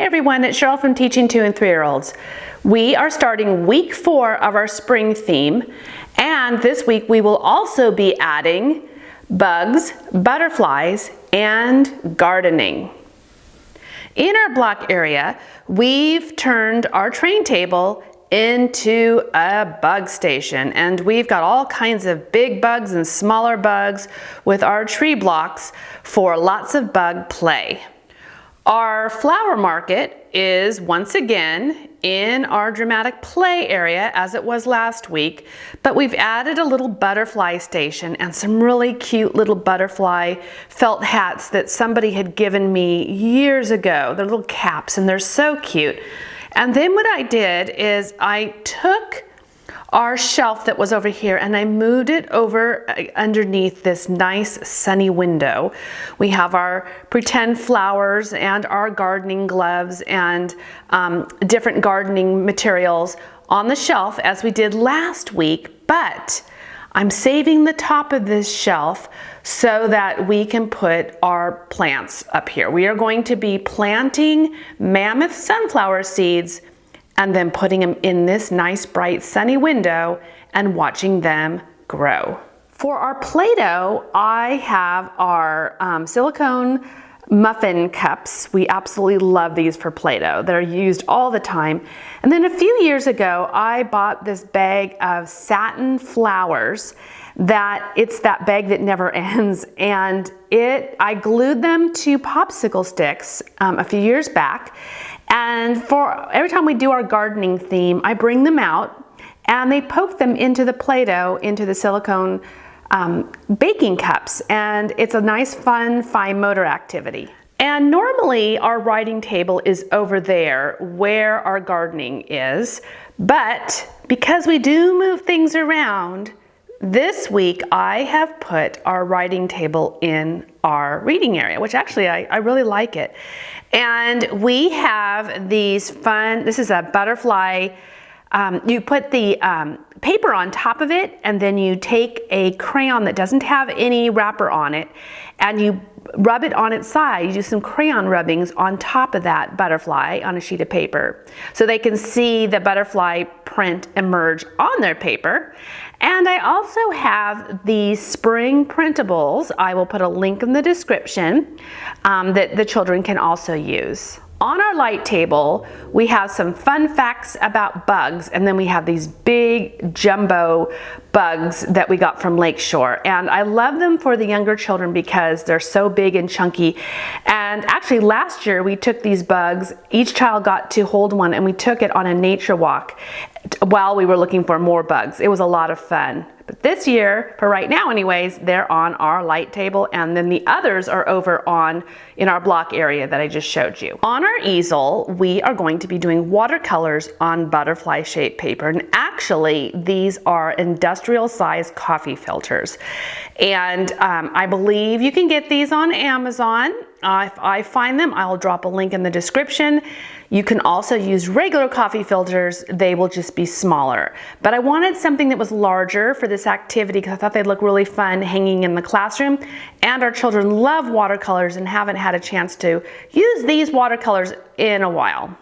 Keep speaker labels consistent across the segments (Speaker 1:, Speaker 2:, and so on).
Speaker 1: everyone, it's Cheryl from Teaching 2 and 3-year-olds. We are starting week 4 of our spring theme, and this week we will also be adding bugs, butterflies, and gardening. In our block area, we've turned our train table into a bug station, and we've got all kinds of big bugs and smaller bugs with our tree blocks for lots of bug play. Our flower market is once again in our dramatic play area as it was last week, but we've added a little butterfly station and some really cute little butterfly felt hats that somebody had given me years ago. They're little caps and they're so cute. And then what I did is I took our shelf that was over here and I moved it over underneath this nice sunny window. We have our pretend flowers and our gardening gloves and different gardening materials on the shelf as we did last week, but I'm saving the top of this shelf so that we can put our plants up here. We are going to be planting mammoth sunflower seeds and then putting them in this nice bright sunny window and watching them grow. For our Play-Doh, I have our silicone muffin cups. We absolutely love these for Play-Doh. They're used all the time. And then a few years ago, I bought this bag of satin flowers it's that bag that never ends, and I glued them to popsicle sticks a few years back. And for every time we do our gardening theme, I bring them out and they poke them into the Play-Doh, into the silicone baking cups, and it's a nice, fun, fine motor activity. And normally our writing table is over there where our gardening is, but because we do move things around, this week I have put our writing table in our reading area, which actually I really like it. And we have these fun, this is a butterfly, you put the paper on top of it and then you take a crayon that doesn't have any wrapper on it and you rub it on its side. You do some crayon rubbings on top of that butterfly on a sheet of paper so they can see the butterfly print emerge on their paper. And I also have the spring printables. I will put a link in the description that the children can also use. On our light table, we have some fun facts about bugs, and then we have these big jumbo bugs that we got from Lakeshore. And I love them for the younger children because they're so big and chunky. And actually last year we took these bugs, each child got to hold one, and we took it on a nature walk while we were looking for more bugs. It was a lot of fun. But this year, for right now anyways, they're on our light table, and then the others are over in our block area that I just showed you. On our easel, we are going to be doing watercolors on butterfly shaped paper, and actually these are industrial size coffee filters. And I believe you can get these on Amazon. If I find them, I'll drop a link in the description. You can also use regular coffee filters. They will just be smaller. But I wanted something that was larger for this activity because I thought they'd look really fun hanging in the classroom. And our children love watercolors and haven't had a chance to use these watercolors in a while.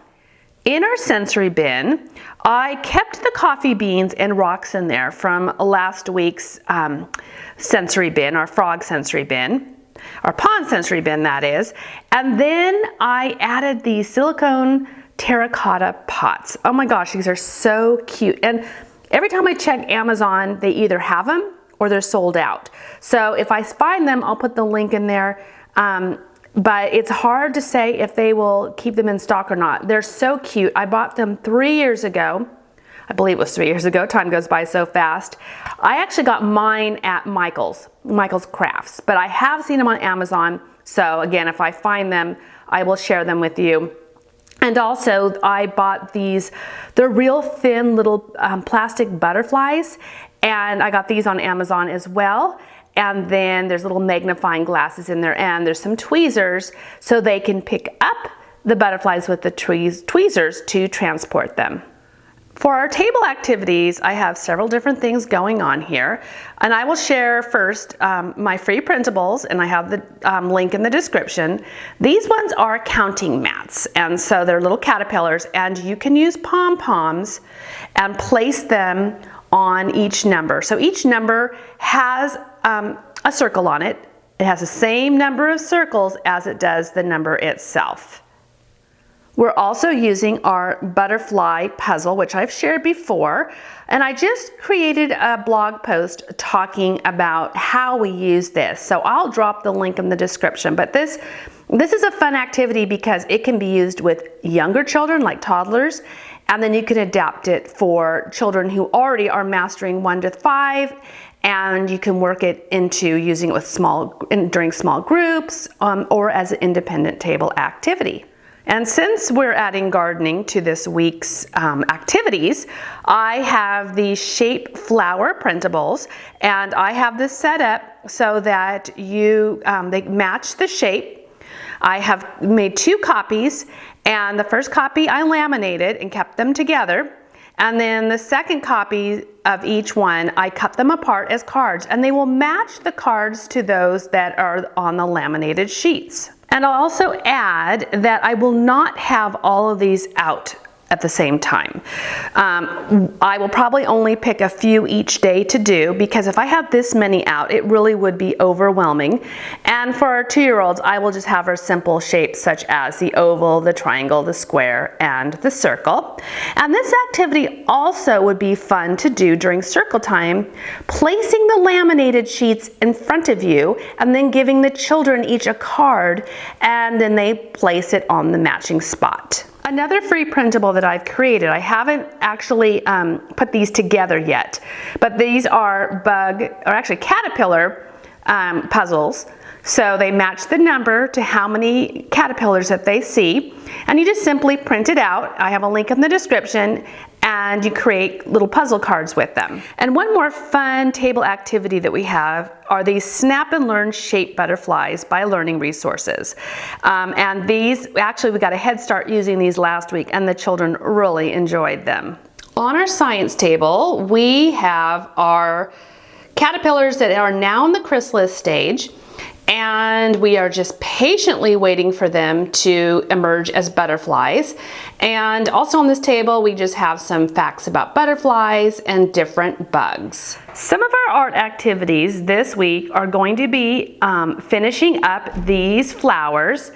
Speaker 1: In our sensory bin, I kept the coffee beans and rocks in there from last week's sensory bin, our frog sensory bin. Our pond sensory bin, that is. And then I added these silicone terracotta pots. Oh my gosh, these are so cute. And every time I check Amazon, they either have them or they're sold out. So if I find them, I'll put the link in there. But it's hard to say if they will keep them in stock or not. They're so cute. I bought them 3 years ago. I believe it was 3 years ago. Time goes by so fast. I actually got mine at Michael's Crafts, but I have seen them on Amazon. So again, if I find them, I will share them with you. And also I bought these, they're real thin little plastic butterflies, and I got these on Amazon as well. And then there's little magnifying glasses in there, and there's some tweezers so they can pick up the butterflies with the tweezers to transport them. For our table activities, I have several different things going on here, and I will share first my free printables, and I have the link in the description. These ones are counting mats, and so they're little caterpillars, and you can use pom-poms and place them on each number. So each number has a circle on it. It has the same number of circles as it does the number itself. We're also using our butterfly puzzle, which I've shared before, and I just created a blog post talking about how we use this. So I'll drop the link in the description, but this is a fun activity because it can be used with younger children, like toddlers, and then you can adapt it for children who already are mastering 1 to 5, and you can work it into using it with during small groups or as an independent table activity. And since we're adding gardening to this week's activities, I have the shape flower printables, and I have this set up so that they match the shape. I have made 2 copies, and the first copy I laminated and kept them together, and then the second copy of each one I cut them apart as cards, and they will match the cards to those that are on the laminated sheets. And I'll also add that I will not have all of these out at the same time. I will probably only pick a few each day to do, because if I have this many out, it really would be overwhelming. And for our 2-year-olds, I will just have our simple shapes such as the oval, the triangle, the square, and the circle. And this activity also would be fun to do during circle time, placing the laminated sheets in front of you and then giving the children each a card, and then they place it on the matching spot. Another free printable that I've created, I haven't actually put these together yet, but these are caterpillar puzzles. So they match the number to how many caterpillars that they see, and you just simply print it out. I have a link in the description, and you create little puzzle cards with them. And one more fun table activity that we have are these Snap and Learn shape butterflies by Learning Resources. And these, actually we got a head start using these last week, and the children really enjoyed them. On our science table, we have our caterpillars that are now in the chrysalis stage, and we are just patiently waiting for them to emerge as butterflies. And also on this table, we just have some facts about butterflies and different bugs. Some of our art activities this week are going to be finishing up these flowers.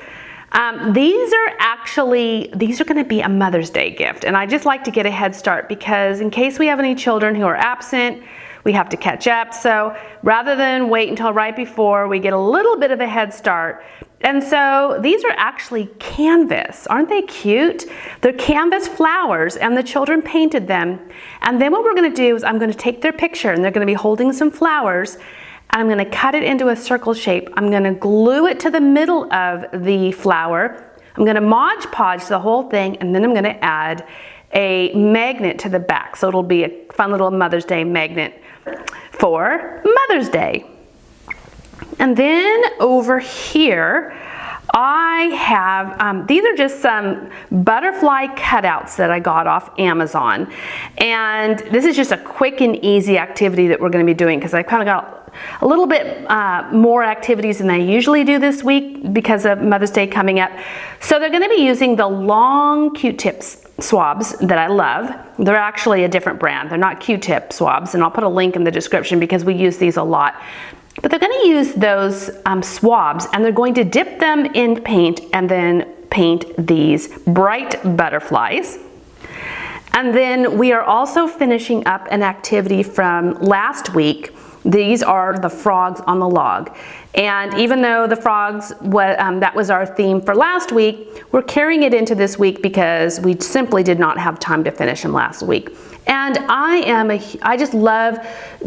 Speaker 1: These are going to be a Mother's Day gift, and I just like to get a head start because in case we have any children who are absent, we have to catch up. So rather than wait until right before, we get a little bit of a head start. And so these are actually canvas. Aren't they cute? They're canvas flowers, and the children painted them. And then what we're going to do is I'm going to take their picture, and they're going to be holding some flowers, and I'm going to cut it into a circle shape. I'm going to glue it to the middle of the flower. I'm going to Mod Podge the whole thing, and then I'm going to add a magnet to the back. So it'll be a fun little Mother's Day magnet for Mother's Day. And then over here, I have, these are just some butterfly cutouts that I got off Amazon. And this is just a quick and easy activity that we're going to be doing because I kind of got a little bit more activities than I usually do this week because of Mother's Day coming up. So they're going to be using the long Q-tip swabs that I love. They're actually a different brand. They're not Q-tip swabs, and I'll put a link in the description because we use these a lot. But they're going to use those swabs, and they're going to dip them in paint and then paint these bright butterflies. And then we are also finishing up an activity from last week. These are the frogs on the log. And even though the frogs, that was our theme for last week, we're carrying it into this week because we simply did not have time to finish them last week. And I just love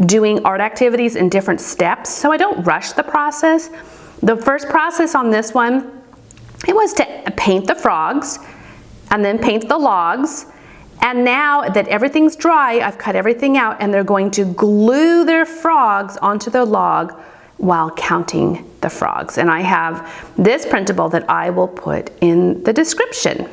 Speaker 1: doing art activities in different steps, so I don't rush the process. The first process on this one, it was to paint the frogs and then paint the logs. And now that everything's dry, I've cut everything out, and they're going to glue their frogs onto the log while counting the frogs. And I have this printable that I will put in the description.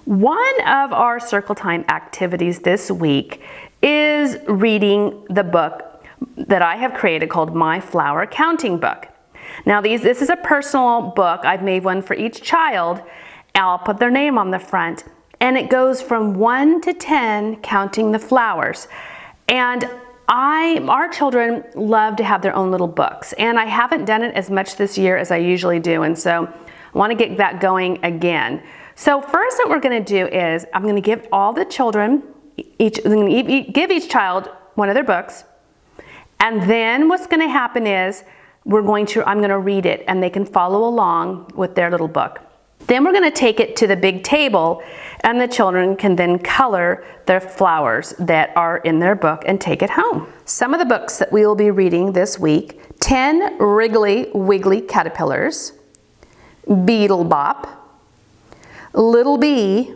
Speaker 1: One of our circle time activities this week is reading the book that I have created called My Flower Counting Book. Now this is a personal book. I've made one for each child. I'll put their name on the front, and it goes from 1 to 10 counting the flowers. And our children love to have their own little books, and I haven't done it as much this year as I usually do, and so I want to get that going again. So first what we're going to do is I'm going to give all the children, give each child one of their books, and then what's going to happen is I'm going to read it, and they can follow along with their little book. Then we're going to take it to the big table, and the children can then color their flowers that are in their book and take it home. Some of the books that we will be reading this week: 10 Wriggly Wiggly Caterpillars, Beetle Bop, Little Bee,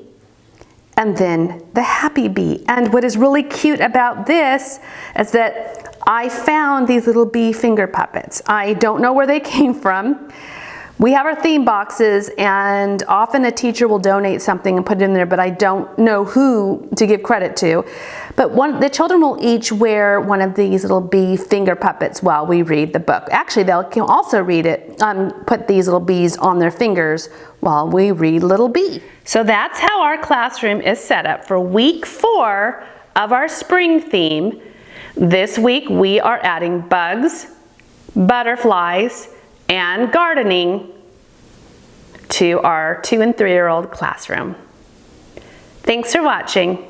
Speaker 1: and then The Happy Bee. And what is really cute about this is that I found these little bee finger puppets. I don't know where they came from. We have our theme boxes, and often a teacher will donate something and put it in there, but I don't know who to give credit to. But the children will each wear one of these little bee finger puppets while we read the book. Actually, they can also read it, put these little bees on their fingers while we read Little Bee. So that's how our classroom is set up for week 4 of our spring theme. This week we are adding bugs, butterflies, and gardening to our 2- and 3-year-old classroom. Thanks for watching.